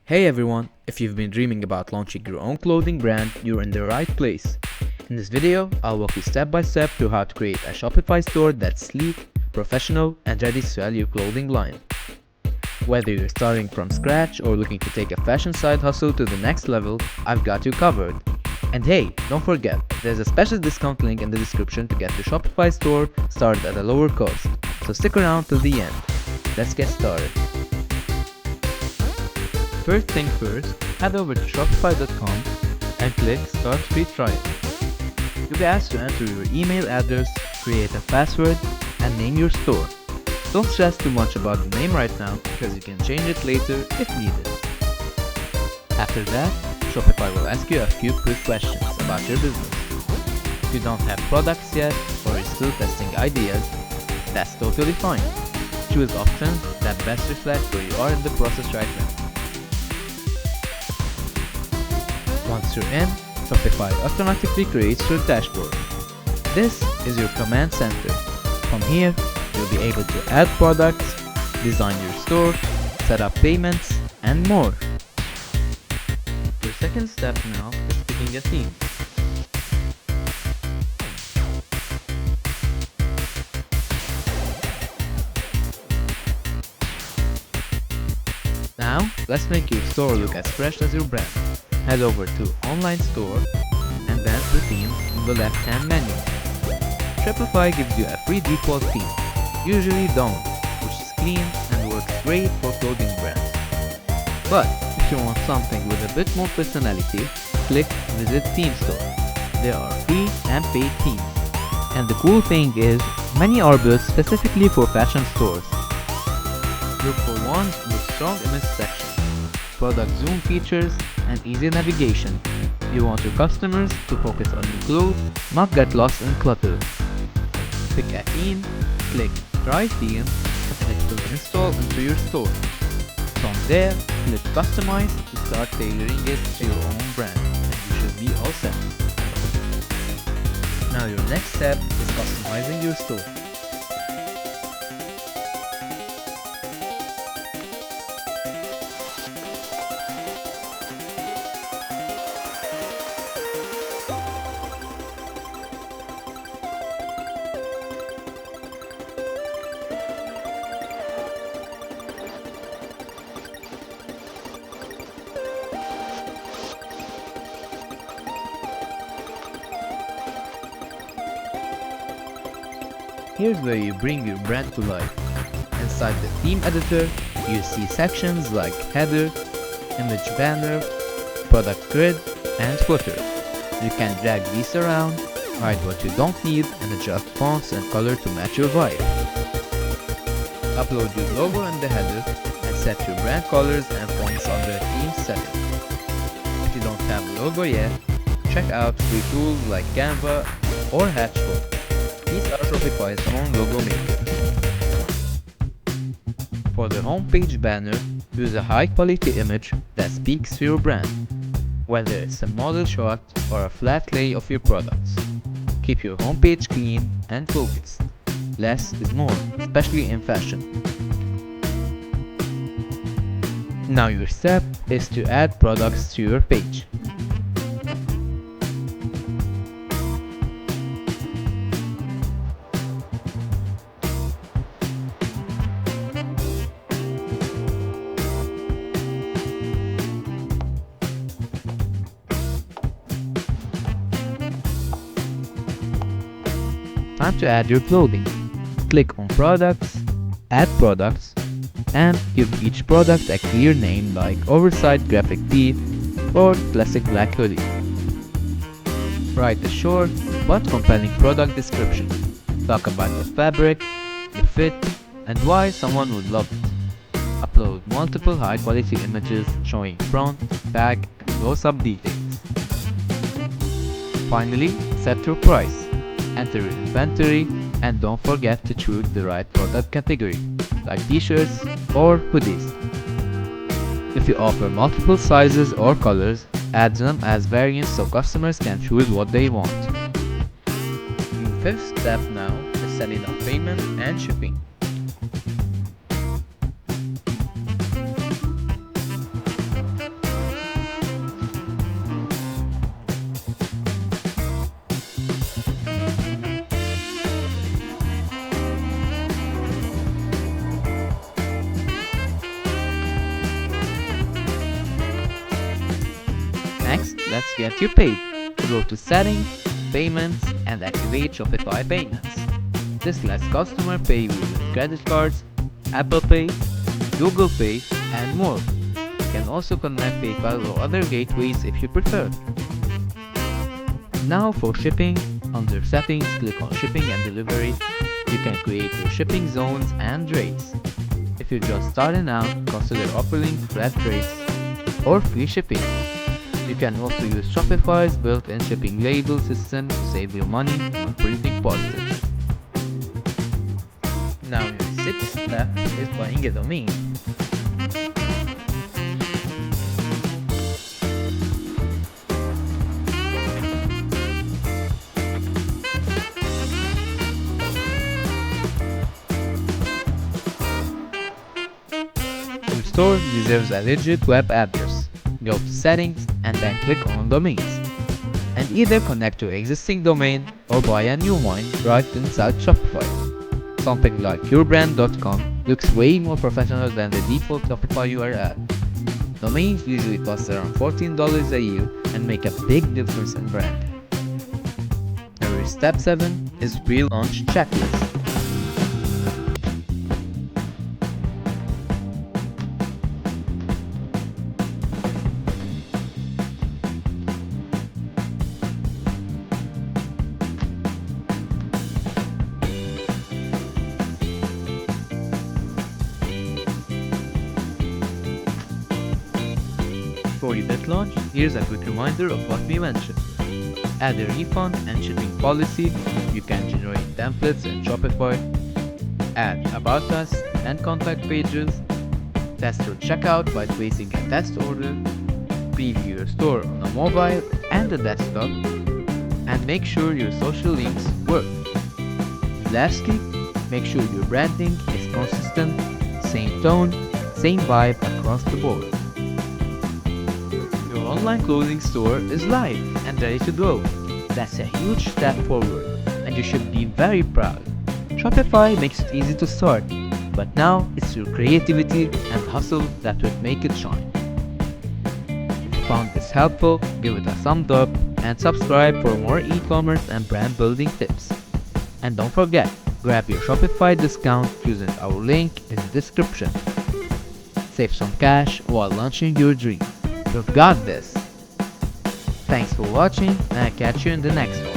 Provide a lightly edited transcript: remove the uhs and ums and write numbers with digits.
Hey everyone, if you've been dreaming about launching your own clothing brand, you're in the right place. In this video, I'll walk you step by step through how to create a Shopify store that's sleek, professional, and ready to sell your clothing line. Whether you're starting from scratch or looking to take a fashion side hustle to the next level, I've got you covered. And hey, don't forget, there's a special discount link in the description to get your Shopify store started at a lower cost. So stick around till the end. Let's get started. First thing first, head over to shopify.com and click Start Free Trial. You'll be asked to enter your email address, create a password, and name your store. Don't stress too much about the name right now because you can change it later if needed. After that, Shopify will ask you a few quick questions about your business. If you don't have products yet or you're still testing ideas, that's totally fine. Choose options that best reflect where you are in the process right now. Once you're in, Shopify automatically creates your dashboard. This is your command center. From here, you'll be able to add products, design your store, set up payments, and more. Your second step now is picking a theme. Now, let's make your store look as fresh as your brand. Head over to Online Store and then to Themes in the left-hand menu. Shopify gives you a free default theme, usually Dawn, which is clean and works great for clothing brands. But if you want something with a bit more personality, click Visit Theme Store. There are free and paid themes. And the cool thing is, many are built specifically for fashion stores. Look for ones with strong image section, product zoom features, and easy navigation. You want your customers to focus on your clothes, not get lost in clutter. Pick a theme, click Try Theme, and it will install into your store. From there, click Customize to start tailoring it to your own brand, and you should be all set. Now your next step is customizing your store. Here's where you bring your brand to life. Inside the theme editor, you see sections like header, image banner, product grid, and footer. You can drag these around, hide what you don't need, and adjust fonts and color to match your vibe. Upload your logo in the header and set your brand colors and fonts under theme setting. If you don't have a logo yet, check out free tools like Canva or Hatchful. These are Shopify's own logo maker. For the homepage banner, use a high-quality image that speaks to your brand, whether it's a model shot or a flat lay of your products. Keep your homepage clean and focused. Less is more, especially in fashion. Now your step is to add products to your page. Time to add your clothing. Click on Products, Add Products, and give each product a clear name like Oversized Graphic Tee or Classic Black Hoodie. Write a short but compelling product description. Talk about the fabric, the fit, and why someone would love it. Upload multiple high-quality images showing front, back, and close-up details. Finally, set your price. Enter your inventory, and don't forget to choose the right product category, like t-shirts or hoodies. If you offer multiple sizes or colors, add them as variants so customers can choose what they want. Your fifth step now is setting up payment and shipping. let's get you paid. Go to Settings, Payments, and activate Shopify Payments. This lets customers pay you with credit cards, Apple Pay, Google Pay, and more. You can also connect PayPal or other gateways if you prefer. Now for shipping, under Settings, click on Shipping and Delivery. You can create your shipping zones and rates. If you're just starting out, consider offering flat rates or free shipping. You can also use Shopify's built-in shipping label system to save you money on printing postage. Now your sixth step is buying a domain. Your store deserves a legit web address. Go to Settings and then click on Domains. And either connect your existing domain or buy a new one right inside Shopify. Something like yourbrand.com looks way more professional than the default Shopify URL. Domains usually cost around $14 a year and make a big difference in brand. Our step 7 is pre-launch checklist. Before you hit launch, here's a quick reminder of what we mentioned. Add a refund and shipping policy. You can generate templates in Shopify. Add About Us and contact pages. Test your checkout by placing a test order. Preview your store on a mobile and a desktop. And make sure your social links work. Lastly, make sure your branding is consistent, same tone, same vibe across the board. Your online clothing store is live and ready to go. That's a huge step forward, and you should be very proud. Shopify makes it easy to start, but now it's your creativity and hustle that will make it shine. If you found this helpful, give it a thumbs up and subscribe for more e-commerce and brand building tips. And don't forget, grab your Shopify discount using our link in the description. Save some cash while launching your dream. You've got this! Thanks for watching, and I'll catch you in the next one.